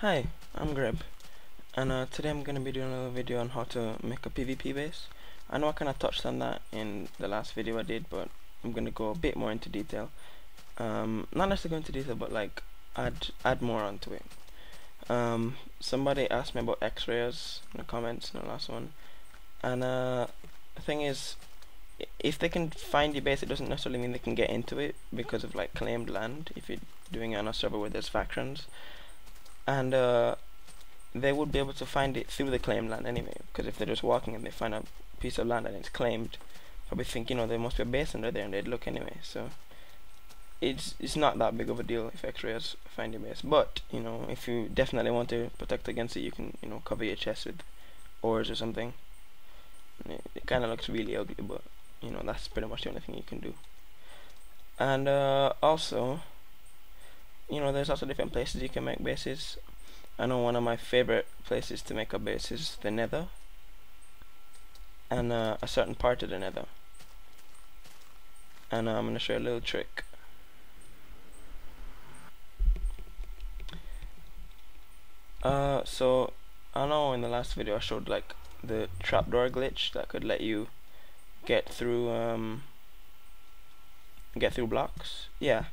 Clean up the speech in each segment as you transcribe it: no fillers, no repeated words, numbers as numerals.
Hi, I'm Greb, and today I'm going to be doing another video on how to make a PvP base. I know I kind of touched on that in the last video I did, but I'm going to go a bit more into detail. Not necessarily go into detail, but like add more onto it. Somebody asked me about X-rays in the comments in the last one, and the thing is, if they can find your base, it doesn't necessarily mean they can get into it because of like claimed land. If you're doing it on a server where there's factions, and they would be able to find it through the claimed land anyway, because if they're just walking and they find a piece of land and it's claimed, probably think, there must be a base under there, and they'd look anyway. So it's not that big of a deal if X-rays find your base. But if you definitely want to protect against it, you can cover your chest with ores or something. It kind of looks really ugly, but that's pretty much the only thing you can do. And also, there's also different places you can make bases. I know one of my favorite places to make a base is the Nether, and a certain part of the Nether. And I'm gonna show you a little trick. So I know in the last video I showed like the trapdoor glitch that could let you get through blocks. Yeah,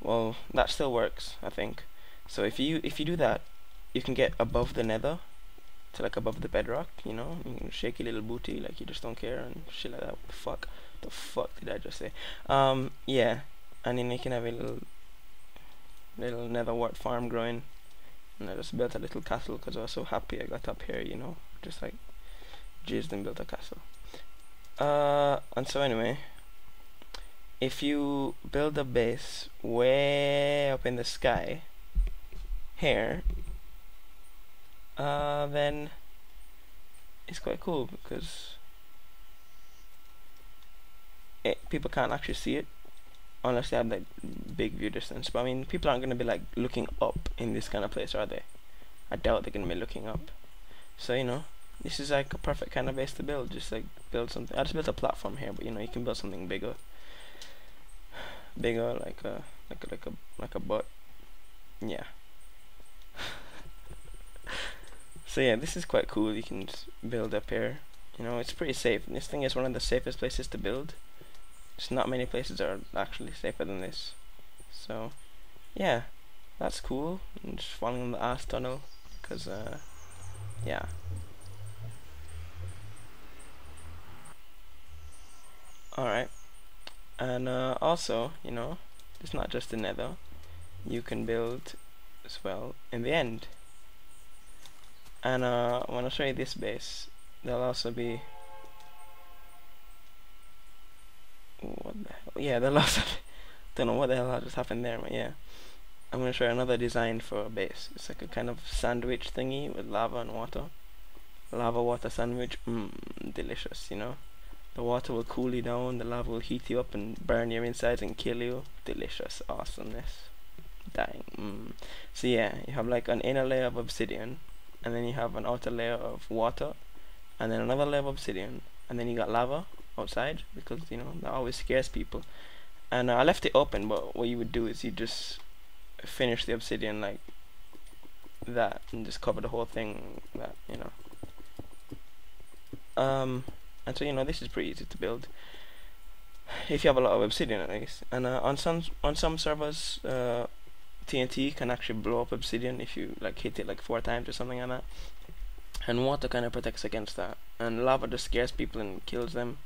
well, that still works, I think. So if you do that, you can get above the Nether to like above the bedrock. You can shake your little booty like you just don't care and shit like that. What the fuck did I just say? Yeah, and then you can have a little nether wart farm growing. And I just built a little castle because I was so happy I got up here. Just like jizzed and built a castle. And so anyway, if you build a base way up in the sky here, then it's quite cool because people can't actually see it unless they have like big view distance. But I mean, people aren't going to be like looking up in this kind of place, are they? I doubt they're going to be looking up. So this is like a perfect kind of base to build. Just like build something. I just built a platform here, but you can build something bigger, like a butt. Yeah. So yeah, this is quite cool. You can just build up here. It's pretty safe. This thing is one of the safest places to build. Just not many places are actually safer than this. So yeah, that's cool. I'm just falling in the ass tunnel because yeah. Alright. And also, it's not just the Nether. You can build as well in the end. And when I show you this base, there'll also be what the hell? Yeah, there'll also be, don't know what the hell just happened there, but yeah. I'm gonna show you another design for a base. It's like a kind of sandwich thingy with lava and water. Lava water sandwich, delicious. The water will cool you down, the lava will heat you up and burn your insides and kill you. Delicious awesomeness. Dying. So yeah, you have like an inner layer of obsidian, and then you have an outer layer of water, and then another layer of obsidian, and then you got lava outside because that always scares people. And I left it open, but what you would do is you just finish the obsidian like that and just cover the whole thing that and so this is pretty easy to build if you have a lot of obsidian at least. And on some servers, TNT can actually blow up obsidian if you like hit it like 4 times or something like that, and water kind of protects against that, and lava just scares people and kills them.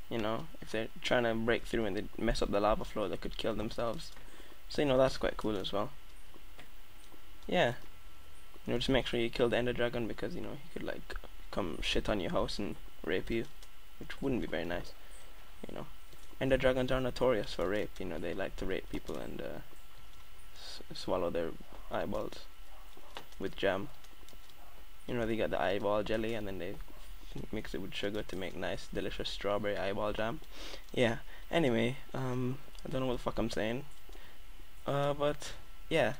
If they're trying to break through and they mess up the lava flow, they could kill themselves. So that's quite cool as well. Yeah, just make sure you kill the ender dragon because he could like come shit on your house and rape you, which wouldn't be very nice. Ender dragons are notorious for rape. They like to rape people and swallow their eyeballs with jam. They got the eyeball jelly and then they mix it with sugar to make nice delicious strawberry eyeball jam. Yeah, anyway, I don't know what the fuck I'm saying, but yeah,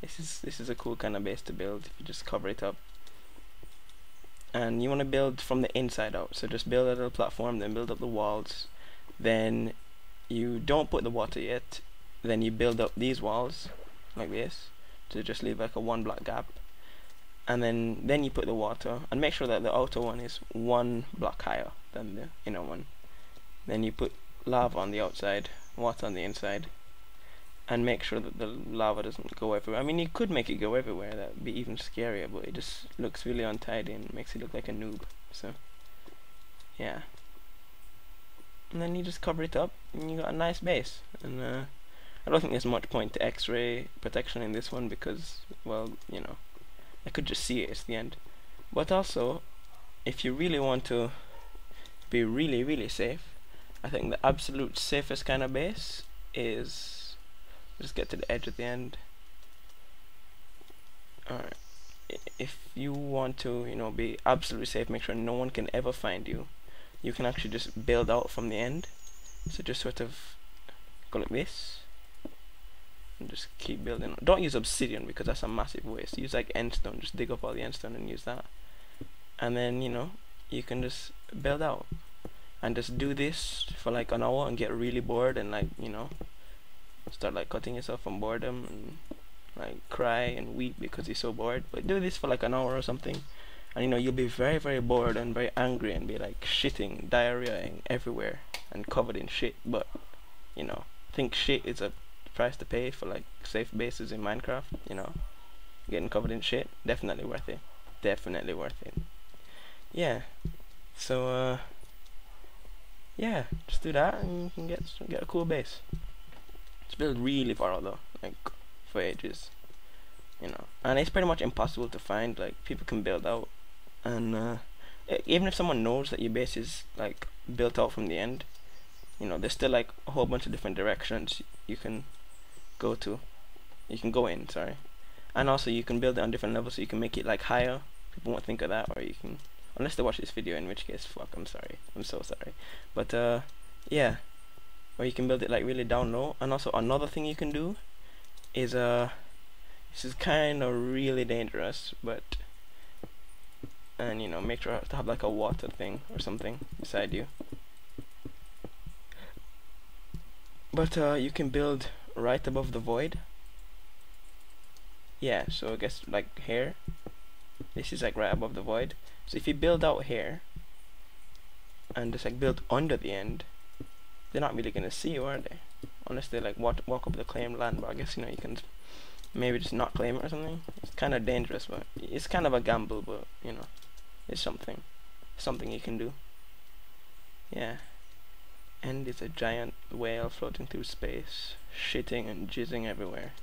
this is a cool kind of base to build if you just cover it up. And you want to build from the inside out, so just build a little platform, then build up the walls, then you don't put the water yet, then you build up these walls like this to just leave like a 1 block gap, and then you put the water, and make sure that the outer one is 1 block higher than the inner one. Then you put lava on the outside, water on the inside, and make sure that the lava doesn't go everywhere. I mean, you could make it go everywhere, that would be even scarier, but it just looks really untidy and makes it look like a noob. So yeah, and then you just cover it up and you got a nice base. And I don't think there's much point to X-ray protection in this one because, well, you know, I could just see it, it's the end. But also, if you really want to be really safe, I think the absolute safest kind of base is just get to the edge at the end. Alright, if you want to, you know, be absolutely safe, make sure no one can ever find you, you can actually just build out from the end. So just sort of go like this and just keep building. Don't use obsidian because that's a massive waste. Use like endstone, just dig up all the endstone and use that. And then, you know, you can just build out and just do this for like an hour and get really bored and, like, you know, start like cutting yourself from boredom and like cry and weep because you're so bored. But do this for like an hour or something, and you know, you'll be very bored and very angry and be like shitting, diarrheaing everywhere and covered in shit. But you know, I think shit is a price to pay for like safe bases in Minecraft. You know, getting covered in shit, definitely worth it. Definitely worth it. Yeah. So yeah, just do that and you can get a cool base. It's built really far out though, like for ages, you know, and it's pretty much impossible to find. Like, people can build out, and even if someone knows that your base is like built out from the end, you know, there's still like a whole bunch of different directions you can go in, sorry. And also you can build it on different levels, so you can make it like higher. People won't think of that, or you can, unless they watch this video, in which case, fuck, I'm sorry, I'm so sorry. But yeah, or you can build it like really down low. And also another thing you can do is this is kind of really dangerous, but, and you know, make sure to have like a water thing or something beside you. But you can build right above the void. Yeah, so I guess like here, this is like right above the void. So if you build out here and just like build under the end, they're not really gonna see you, are they? Unless they like walk up the claimed land. But I guess, you know, you can maybe just not claim it or something. It's kind of dangerous, but it's kind of a gamble. But you know, it's something you can do. Yeah. And it's a giant whale floating through space, shitting and jizzing everywhere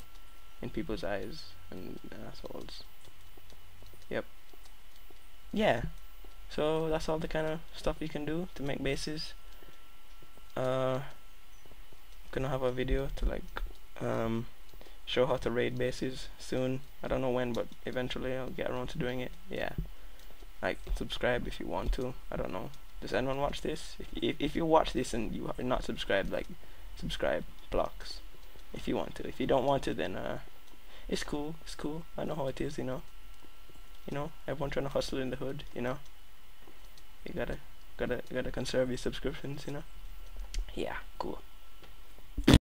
in people's eyes and assholes. Yep. Yeah. So that's all the kind of stuff you can do to make bases. I'm gonna have a video to like show how to raid bases soon. I don't know when, but eventually I'll get around to doing it. Yeah. Like, subscribe if you want to. I don't know. Does anyone watch this? If you watch this and you are not subscribed, like, subscribe blocks if you want to. If you don't want to, then it's cool. It's cool. I know how it is, you know. You know, everyone trying to hustle in the hood, you know. You gotta conserve your subscriptions, you know. Yeah, cool.